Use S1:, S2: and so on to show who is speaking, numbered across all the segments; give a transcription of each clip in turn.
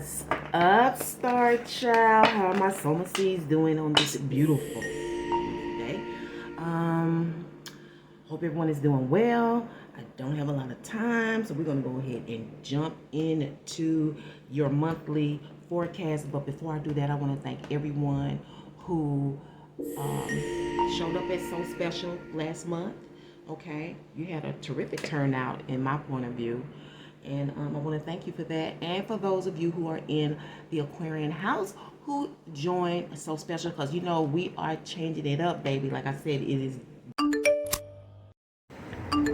S1: What's up, Star Child? How are my summer seeds doing on this beautiful day? Hope everyone is doing well. I don't have a lot of time, so we're gonna go ahead and jump into your monthly forecast. But before I do that, I want to thank everyone who showed up at So Special last month. Okay, you had a terrific turnout in my point of view. And I want to thank you for that. And for those of you who are in the Aquarian house who joined So Special, because you know we are changing it up, baby. Like I said, it is.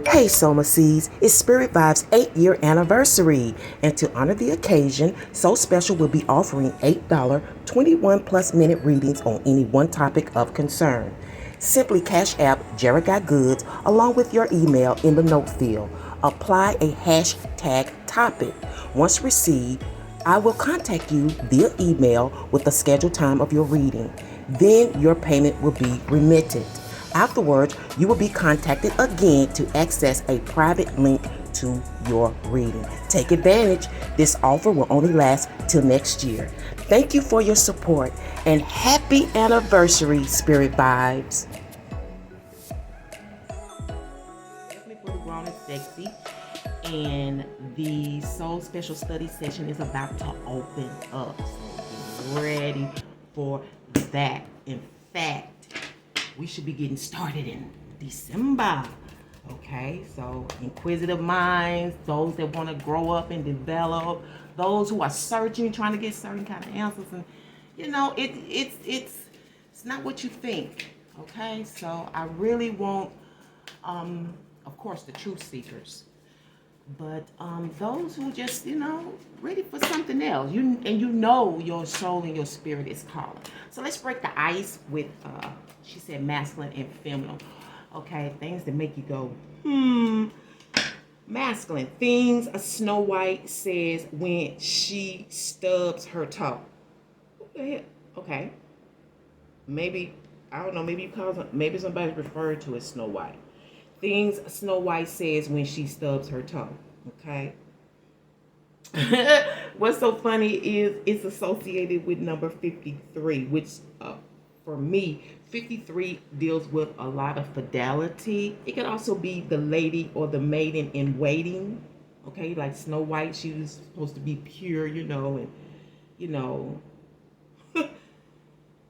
S1: Hey Soma Seeds, it's Spirit Vibes 8-year anniversary. And to honor the occasion, So Special will be offering $8 21 plus minute readings on any one topic of concern. Simply cash app GeraGotGoods along with your email in the note field. Apply a hashtag topic. Once received, I will contact you via email with the scheduled time of your reading. Then your payment will be remitted. Afterwards, you will be contacted again to access a private link to your reading. Take advantage. This offer will only last till next year. Thank you for your support and happy anniversary, Spirit Vibes. Definitely for the grown and sexy. And the Soul Special Study session is about to open up. So get ready for that. In fact, we should be getting started in December. Okay, so inquisitive minds, those that want to grow up and develop, those who are searching, trying to get certain kind of answers, and you know, it's not what you think. Okay, so I really want, of course, the truth seekers, but those who just ready for something else. You know your soul and your spirit is calling. So let's break the ice with she said masculine and feminine. Okay, things that make you go, Masculine things a Snow White says when she stubs her toe. What the hell? Okay. Maybe, I don't know, maybe somebody's referred to as Snow White. Things Snow White says when she stubs her toe. Okay. What's so funny is it's associated with number 53, which for me, 53 deals with a lot of fidelity. It could also be the lady or the maiden in waiting. Okay, like Snow White, she was supposed to be pure, and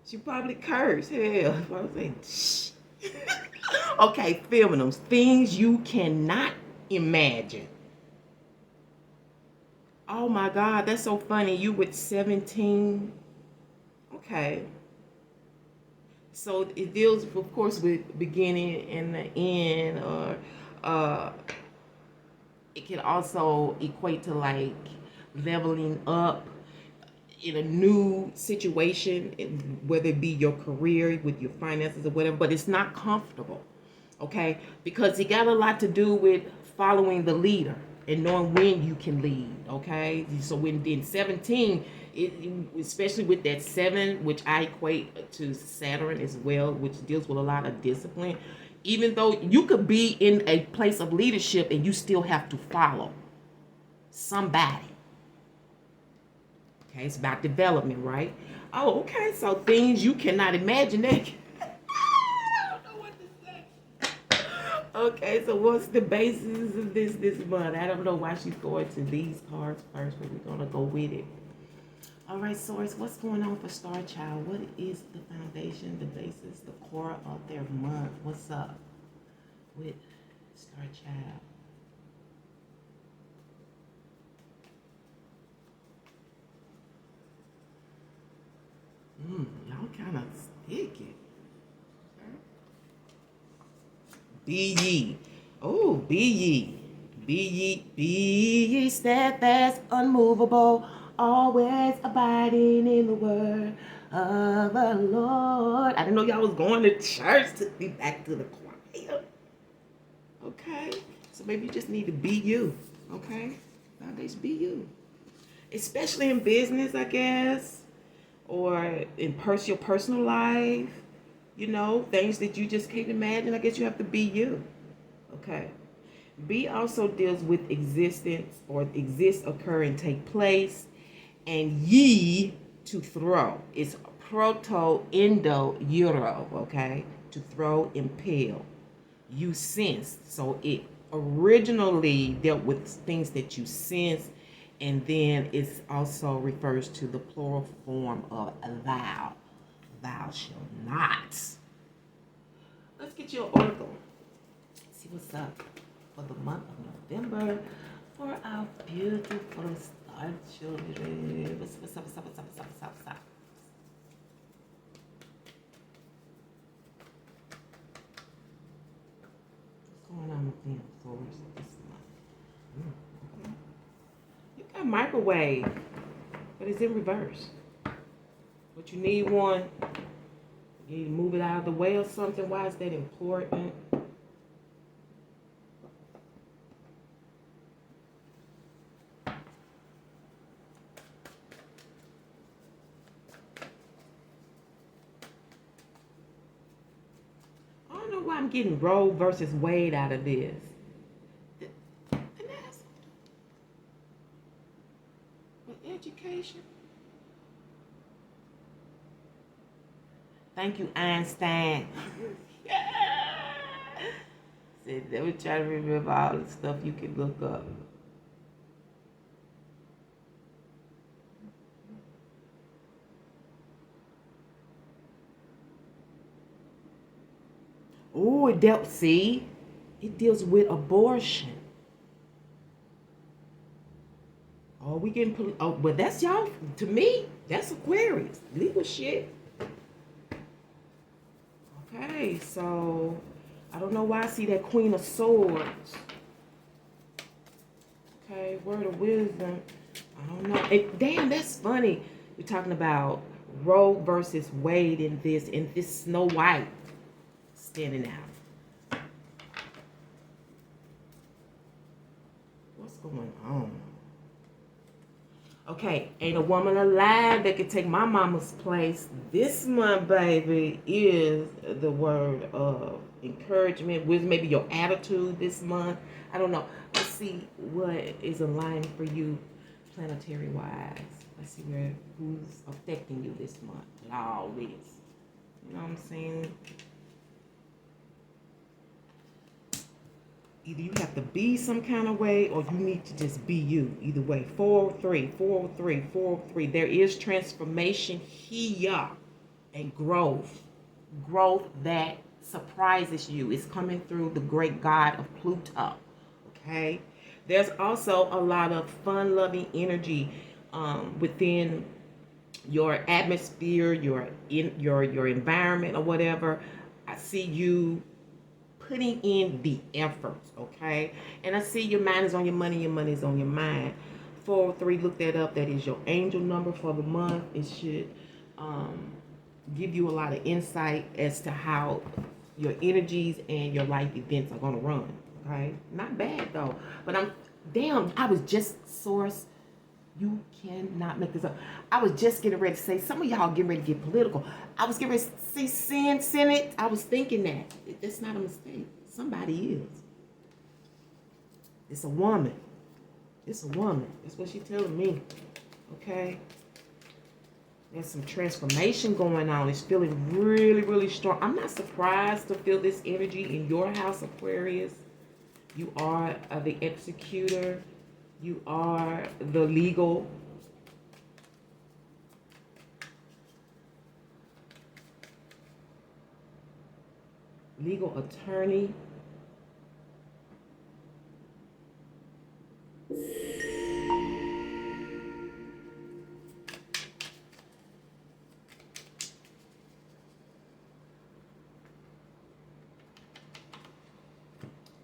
S1: she probably cursed. Hell, I was saying, shh. Okay, feminines, things you cannot imagine. Oh my God, that's so funny. You with 17. Okay. So it deals, of course, with beginning and the end, or it can also equate to like leveling up in a new situation, whether it be your career, with your finances or whatever, but it's not comfortable, okay? Because it got a lot to do with following the leader and knowing when you can lead, okay? So when in 17, especially with that 7, which I equate to Saturn as well, which deals with a lot of discipline, even though you could be in a place of leadership and you still have to follow somebody. Okay, it's about development, right? Oh, okay, so things you cannot imagine. I don't know what to say. Okay, so what's the basis of this month? I don't know why she's going to these cards first, but we're gonna go with it. All right, Source, what's going on for Star Child? What is the foundation, the basis, the core of their month? What's up with Star Child? Y'all kind of sticky. Be ye. Oh, be ye. Be ye steadfast, unmovable, always abiding in the word of the Lord. I didn't know y'all was going to church. Took me back to the choir. Okay. So maybe you just need to be you. Okay. Nowadays, be you. Especially in business, I guess. Or in your personal life. Things that you just can't imagine. I guess you have to be you. Okay. B also deals with existence, or exist, occur, and take place. and ye, to throw. It's proto-indo-euro, okay? To throw, impel. You sense. So it originally dealt with things that you sense, and then it also refers to the plural form of thou. Thou shall not. Let's get you an oracle. See what's up for the month of November for our beautiful star children. What's up? What's going on with them for this month? Okay. You got microwave, but it's in reverse. But you need one. You need to move it out of the way or something. Why is that important? I don't know why I'm getting Roe versus Wade out of this. Education. Thank you, Einstein. Said they would try to remember all the stuff you could look up. Oh, it deals with abortion. Oh, we getting but that's y'all. To me, that's Aquarius. Legal shit. Okay, so I don't know why I see that Queen of Swords. Okay, word of wisdom. I don't know. Damn, that's funny. We're talking about Roe versus Wade in this Snow White standing out. What's going on? Okay, ain't a woman alive that could take my mama's place. This month, baby, is the word of encouragement, wisdom, maybe your attitude this month. I don't know. Let's see what is aligned for you planetary wise. Let's see who's affecting you this month with all this. You know what I'm saying? Either you have to be some kind of way or you need to just be you. Either way. 403. There is transformation here and growth. Growth that surprises you. It's coming through the great god of Pluto. Okay? There's also a lot of fun-loving energy within your atmosphere, your environment or whatever. I see you putting in the efforts, okay? And I see your mind is on your money is on your mind. 403, look that up. That is your angel number for the month. It should give you a lot of insight as to how your energies and your life events are going to run, okay? Not bad, though. But I was just source. You cannot make this up. I was just getting ready to say, some of y'all getting ready to get political. I was getting ready to say Senate. I was thinking that. That's not a mistake. Somebody is. It's a woman. It's a woman. That's what she's telling me. Okay? There's some transformation going on. It's feeling really, really strong. I'm not surprised to feel this energy in your house, Aquarius. You are the executor. You are the legal attorney.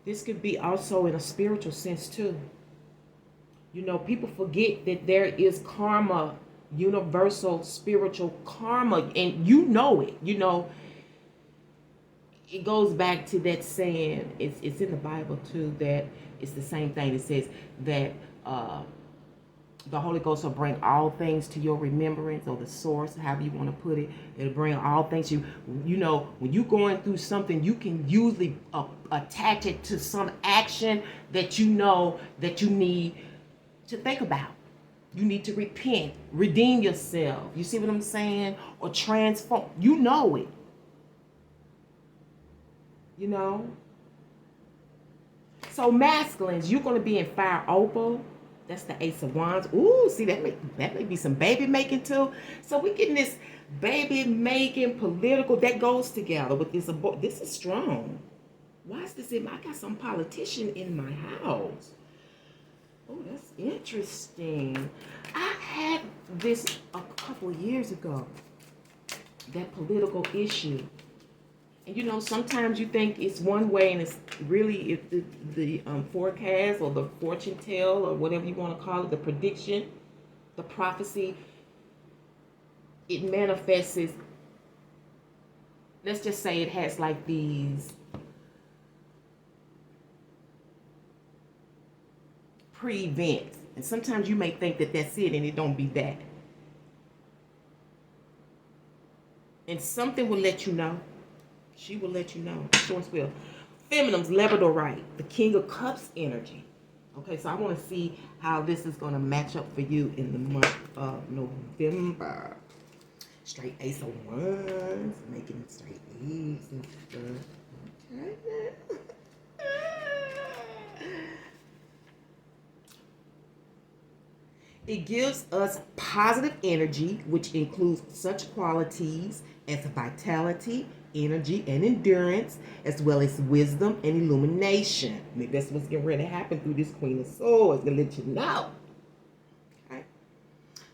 S1: This could be also in a spiritual sense too. You know, people forget that there is karma, universal spiritual karma, and you know it. You know, it goes back to that saying, it's in the Bible too, that it's the same thing. It says that the Holy Ghost will bring all things to your remembrance, or the source, however you want to put it. It'll bring all things to you. You know, when you're going through something, you can usually attach it to some action that you know that you need to think about. You need to repent, redeem yourself. You see what I'm saying? Or transform. You know it. You know? So masculines, you're going to be in fire opal. That's the Ace of Wands. Ooh, see, that may be some baby making too. So we're getting this baby making political that goes together with this. This is strong. Why is this in? I got some politician in my house. Oh, that's interesting. I had this a couple of years ago. That political issue. And you know, sometimes you think it's one way, and it's really the forecast or the fortune tell or whatever you want to call it, the prediction, the prophecy. It manifests. Let's just say it has like these pre-events, and sometimes you may think that that's it, and it don't be that. And something will let you know. She will let you know. Source will. Feminines, Labradorite, the King of Cups energy. Okay, so I want to see how this is going to match up for you in the month of November. Straight Ace of Wands, making it straight A's and stuff. Okay. It gives us positive energy, which includes such qualities as vitality, energy, and endurance, as well as wisdom and illumination. Maybe that's what's getting ready to happen through this Queen of Swords. Gonna let you know. Okay.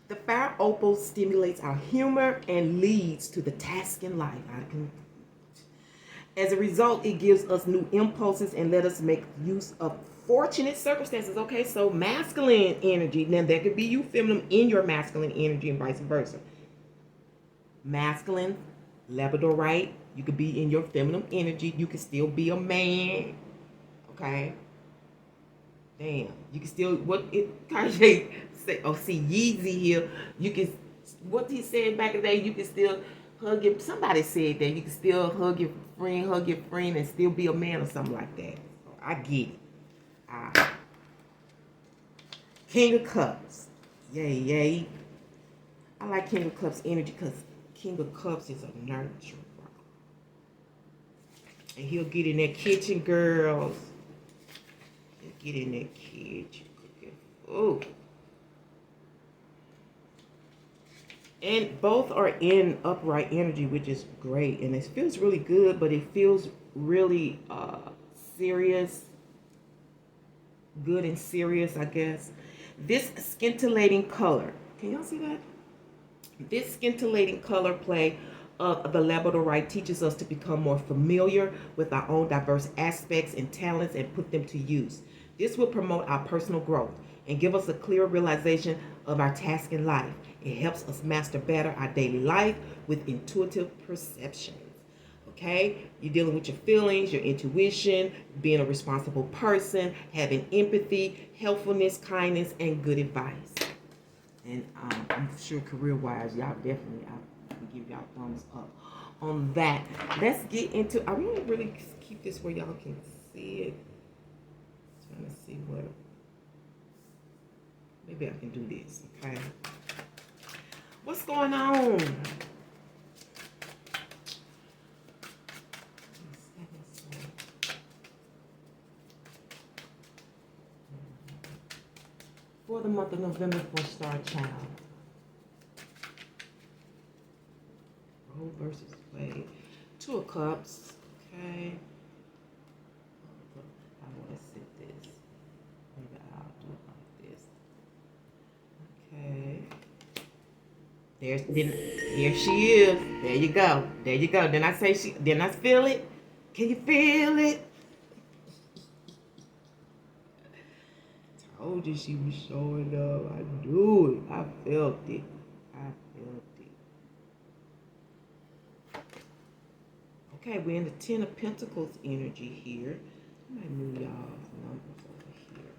S1: The fire opal stimulates our humor and leads to the task in life. As a result, it gives us new impulses and let us make use of fortunate circumstances. Okay, so masculine energy. Now, there could be you feminine in your masculine energy and vice versa. Masculine, Labradorite, you could be in your feminine energy. You could still be a man. Okay. Damn. You can still, what it, Kanye say, oh, see, Yeezy here. You can, what he said back in the day, you can still hug your, somebody said that you can still hug your friend and still be a man or something like that. So I get it. King of Cups. Yay, yay. I like King of Cups energy because King of Cups is a nurturer. And he'll get in that kitchen, girls. He'll get in that kitchen. Oh. And both are in upright energy, which is great. And it feels really good, but it feels really serious. Good and serious, I guess. This scintillating color. Can y'all see that? This scintillating color play of the Labradorite teaches us to become more familiar with our own diverse aspects and talents and put them to use. This will promote our personal growth and give us a clear realization of our task in life. It helps us master better our daily life with intuitive perceptions. Okay? You're dealing with your feelings, your intuition, being a responsible person, having empathy, helpfulness, kindness, and good advice. And I'm sure career-wise, y'all definitely, I can give y'all thumbs up on that. Let's get into, I want to really keep this where y'all can see it. Trying to see what, maybe I can do this, okay? What's going on? For the month of November for Star Child. Role versus play. Two of Cups. Okay. I want to sit this. Maybe I'll do it like this. Okay. Here she is. There you go. There you go. Didn't I say she? Didn't I feel it? Can you feel it? Told you she was showing up. I knew it. I felt it. Okay, we're in the Ten of Pentacles energy here. I might move y'all's numbers over here.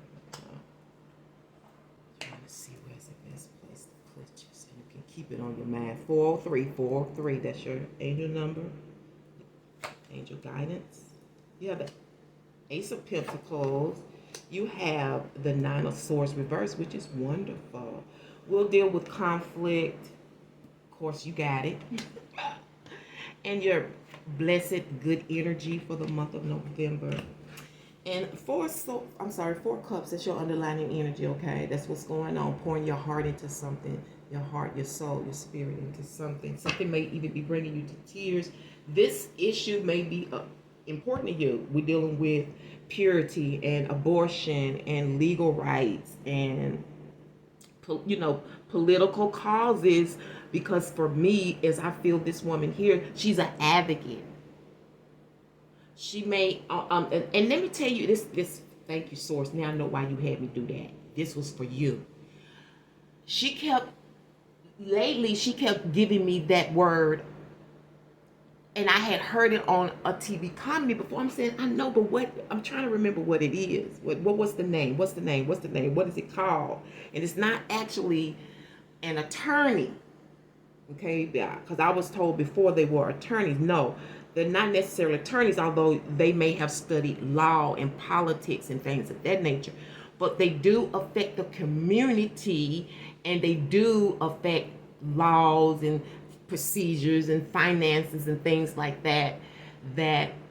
S1: Trying to see where's the best place to put you so you can keep it on your mind. 403, 403. That's your angel number. Angel guidance. You have the Ace of Pentacles. You have the Nine of Swords reversed, which is wonderful. We'll deal with conflict. Of course, you got it. And your blessed good energy for the month of November. And four cups, that's your underlying energy, okay? That's what's going on. Pouring your heart into something. Your heart, your soul, your spirit into something. Something may even be bringing you to tears. This issue may be important to you. We're dealing with purity and abortion and legal rights and, political causes. Because for me, as I feel this woman here, she's an advocate. She may, and let me tell you this. Thank you, source. Now I know why you had me do that. This was for you. Lately she kept giving me that word, and I had heard it on a TV comedy before. I'm saying, I know, but what? I'm trying to remember what it is. What was the name? What's the name? What's the name? What is it called? And it's not actually an attorney. Okay, because I was told before they were attorneys. No, they're not necessarily attorneys, although they may have studied law and politics and things of that nature. But they do affect the community, and they do affect laws and procedures and finances and things like that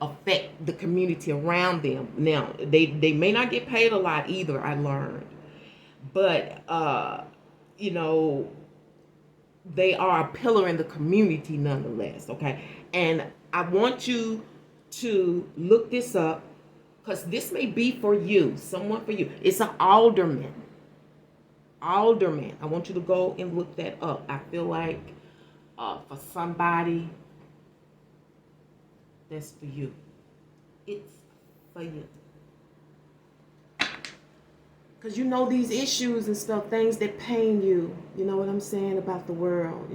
S1: affect the community around them. Now, they may not get paid a lot either, I learned. But, they are a pillar in the community nonetheless, okay? And I want you to look this up, because this may be for you, someone for you. It's an alderman. Alderman. I want you to go and look that up. I feel like for somebody, that's for you. It's for you. Because these issues and stuff, things that pain you, you know what I'm saying, about the world,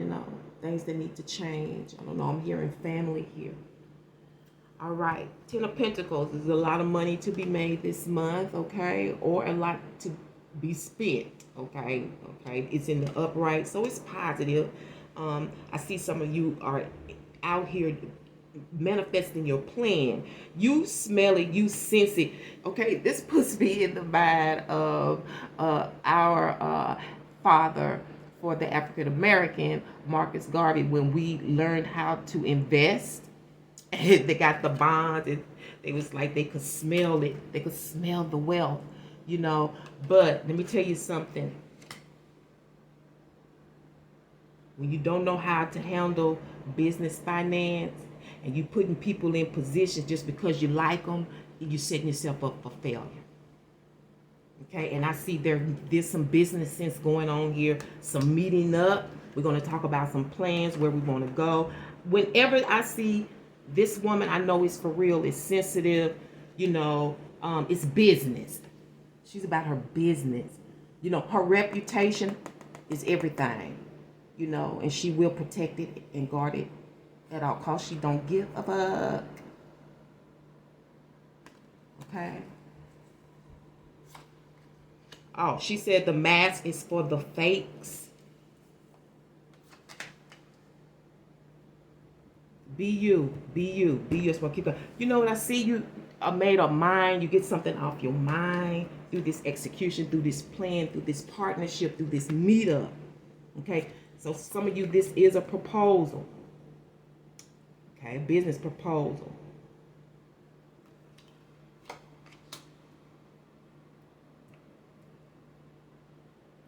S1: things that need to change. I don't know, I'm hearing family here. All right, 10 of Pentacles. There's a lot of money to be made this month, okay? Or a lot to be spent, okay? Okay, it's in the upright, so it's positive. I see some of you are out here manifesting your plan. You smell it, you sense it. Okay, this puts me in the mind of our father for the African American, Marcus Garvey, when we learned how to invest. And they got the bonds, and they was like, they could smell it, they could smell the wealth, But let me tell you something. When you don't know how to handle business finance, and you putting people in positions just because you like them, you're setting yourself up for failure. Okay, and I see there's some business sense going on here, some meeting up. We're going to talk about some plans, where we want to go. Whenever I see this woman, I know it's for real, it's sensitive, it's business. She's about her business. Her reputation is everything, and she will protect it and guard it at all costs. She don't give a fuck. Okay. Oh, she said the mask is for the fakes. Be you. It's what keep going. What I see, you are made of mind. You get something off your mind through this execution, through this plan, through this partnership, through this meetup. Okay. So some of you, this is a proposal. Okay, business proposal.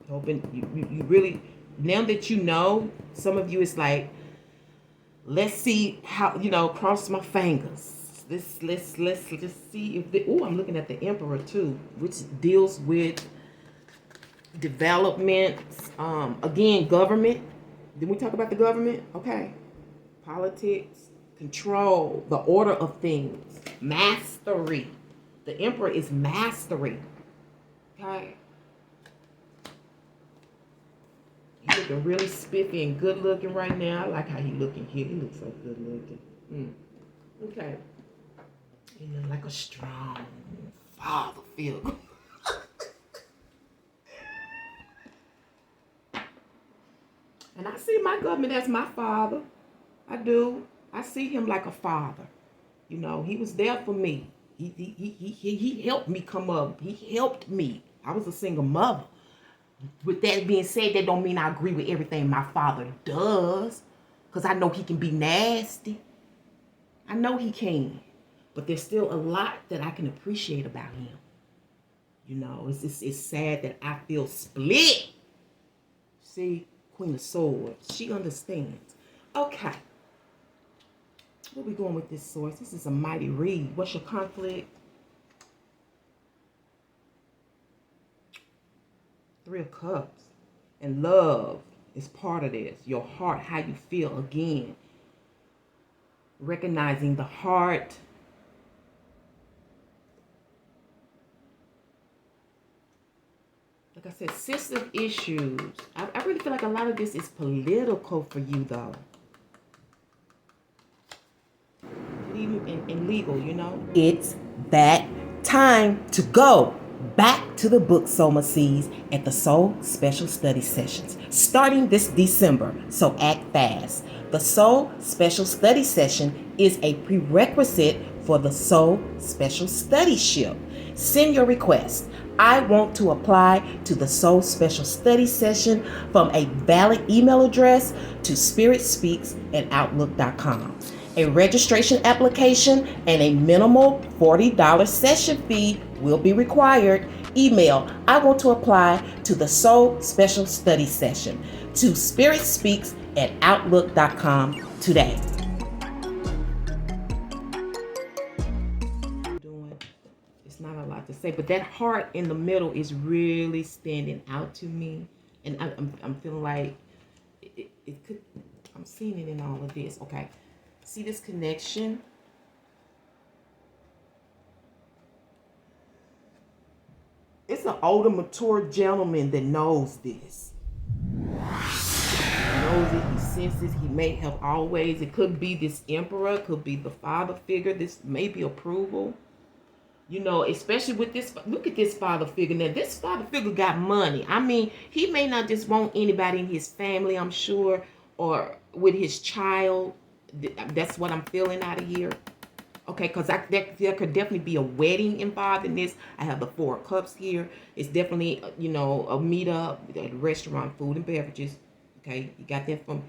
S1: Hoping you really, now that some of you, it's like, let's see how, cross my fingers. Let's just see if I'm looking at the Emperor too, which deals with development. Again, government. Did we talk about the government? Okay. Politics. Control, the order of things, mastery. The Emperor is mastery. Okay. You looking really spiffy and good looking right now. I like how he looking here. He looks so good looking. Okay. You look like a strong father figure. And I see my government as my father. I do. I see him like a father. He was there for me. He helped me come up. He helped me. I was a single mother. With that being said, that don't mean I agree with everything my father does, because I know he can be nasty. I know he can. But there's still a lot that I can appreciate about him. You know, it's sad that I feel split. See, Queen of Swords, she understands. Okay. Where we going with this source? This is a mighty read. What's your conflict? Three of Cups. And love is part of this. Your heart, how you feel. Again, recognizing the heart. Like I said, sensitive issues. I really feel like a lot of this is political for you, though. Even in legal, you know. It's that time to go back to the book Soma sees at the Soul Special Study Sessions starting this December, so act fast. The Soul Special Study Session is a prerequisite for the Soul Special Study Ship. Send your request. I want to apply to the Soul Special Study Session from a valid email address to spearitspeaks@outlook.com. A registration application and a minimal $40 session fee will be required. Email, I want to apply to the Soul Special Study Session to spearitspeaks@outlook.com today. It's not a lot to say, but that heart in the middle is really standing out to me. And I'm feeling like it could, I'm seeing it in all of this. Okay. See this connection? It's an older, mature gentleman that knows this. He knows it, he senses, he may have always, it could be this emperor, could be the father figure, this may be approval. You know, especially with this, look at this father figure. Now, this father figure got money. I mean, he may not just want anybody in his family, I'm sure, or with his child. That's what I'm feeling out of here. Okay, because there could definitely be a wedding involved in this. I have the Four of Cups here. It's definitely, you know, a meetup at a restaurant, food and beverages. Okay, you got that from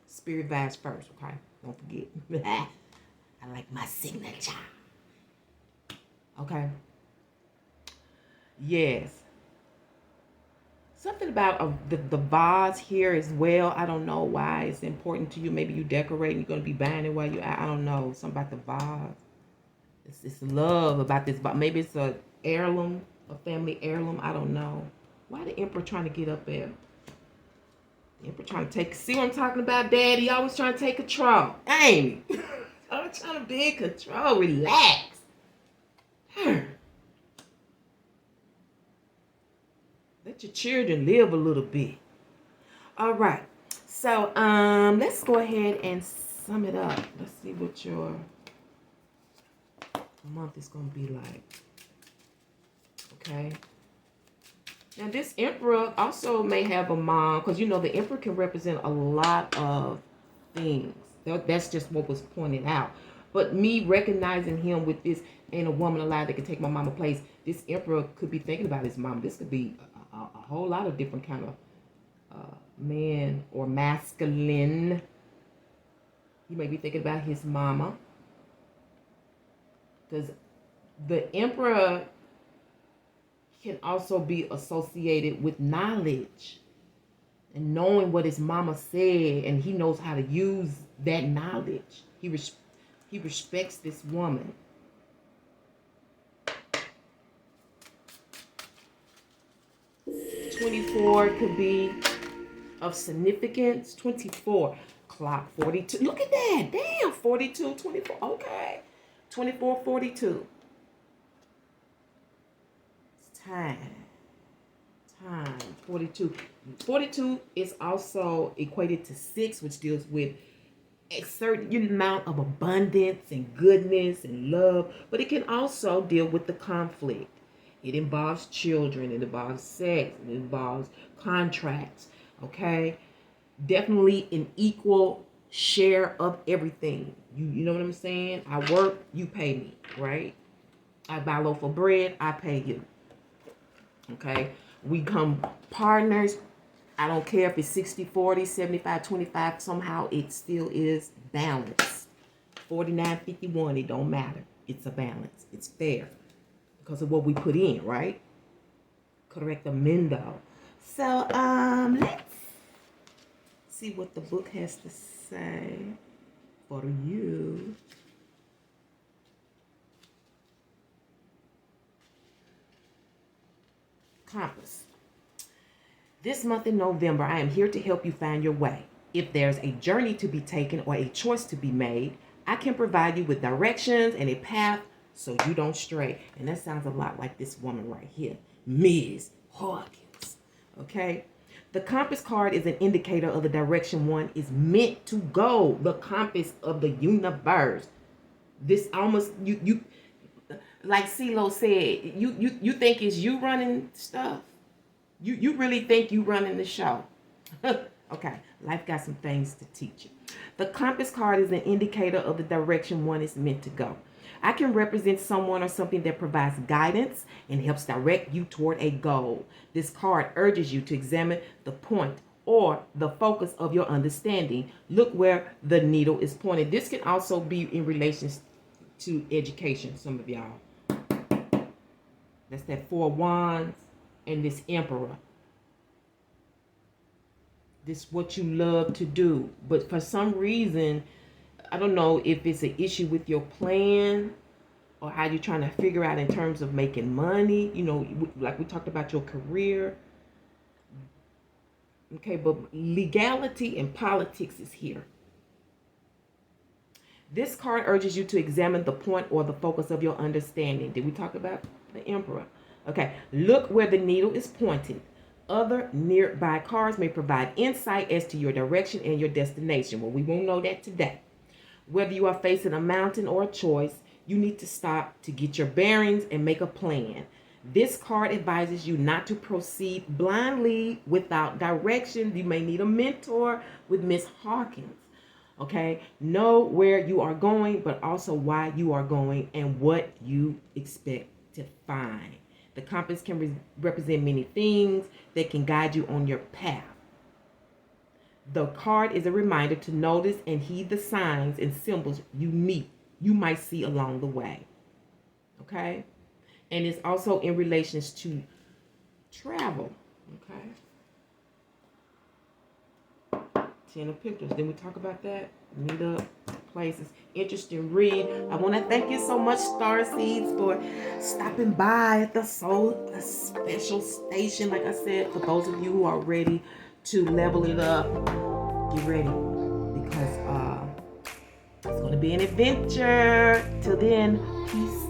S1: Spirit Vibes first, okay? Don't forget. I like my signature. Okay. Yes. Something about the vase here as well. I don't know why it's important to you. Maybe you decorate and you're going to be buying it while you're out. I don't know. Something about the vase. It's love about this. But maybe it's a heirloom, a family heirloom. I don't know. Why the Emperor trying to get up there? The Emperor trying to take... See what I'm talking about, Daddy? Always trying to take control. Ain't he? I'm trying to be in control. Relax. Let your children live a little bit. All right. So, let's go ahead and sum it up. Let's see what your month is going to be like. Okay. Now, this Emperor also may have a mom, because, you know, the Emperor can represent a lot of things. That's just what was pointed out. But me recognizing him with this, ain't a woman alive that can take my mama's place, this Emperor could be thinking about his mom. This could be a whole lot of different kind of man or masculine. He may be thinking about his mama. Because the Emperor can also be associated with knowledge and knowing what his mama said, and he knows how to use that knowledge. He respects this woman. $24 could be of significance. 24 clock 42. Look at that. Damn, 42, 24. Okay. 24, 42. It's time. 42. 42 is also equated to 6, which deals with a certain amount of abundance and goodness and love, but it can also deal with the conflict. It involves children, it involves sex, it involves contracts, okay? Definitely an equal share of everything. You know what I'm saying? I work, you pay me, right? I buy a loaf of bread, I pay you. Okay? We become partners. I don't care if it's 60-40, 75-25. Somehow it still is balanced. 49-51, it don't matter. It's a balance. It's fair because of what we put in, right? Correctamento. So, let's see what the book has to say for you. Compass. This month in November, I am here to help you find your way. If there's a journey to be taken or a choice to be made, I can provide you with directions and a path so you don't stray. And that sounds a lot like this woman right here, Ms. Hawkins. Okay? The compass card is an indicator of the direction one is meant to go. The compass of the universe. This almost, you like CeeLo said, you think it's you running stuff. You really think you running the show. Okay, life got some things to teach you. The compass card is an indicator of the direction one is meant to go. I can represent someone or something that provides guidance and helps direct you toward a goal. This card urges you to examine the point or the focus of your understanding. Look where the needle is pointed. This can also be in relation to education, some of y'all. That's that 4 of Wands and this Emperor. This is what you love to do. But for some reason, I don't know if it's an issue with your plan or how you're trying to figure out in terms of making money. You know, like we talked about your career. Okay, but legality and politics is here. This card urges you to examine the point or the focus of your understanding. Did we talk about the Emperor? Okay, look where the needle is pointed. Other nearby cards may provide insight as to your direction and your destination. Well, we won't know that today. Whether you are facing a mountain or a choice, you need to stop to get your bearings and make a plan. This card advises you not to proceed blindly without direction. You may need a mentor with Miss Hawkins. Okay, know where you are going, but also why you are going and what you expect to find. The compass can represent many things that can guide you on your path. The card is a reminder to notice and heed the signs and symbols you might see along the way. Okay? And it's also in relations to travel. Okay? 10 of Pentacles. Didn't we talk about that? Meet up, places. Interesting read. I want to thank you so much, Starseeds, for stopping by at the Soul Special Station. Like I said, for those of you who are ready to level it up, get ready. Because it's going to be an adventure. Till then, peace.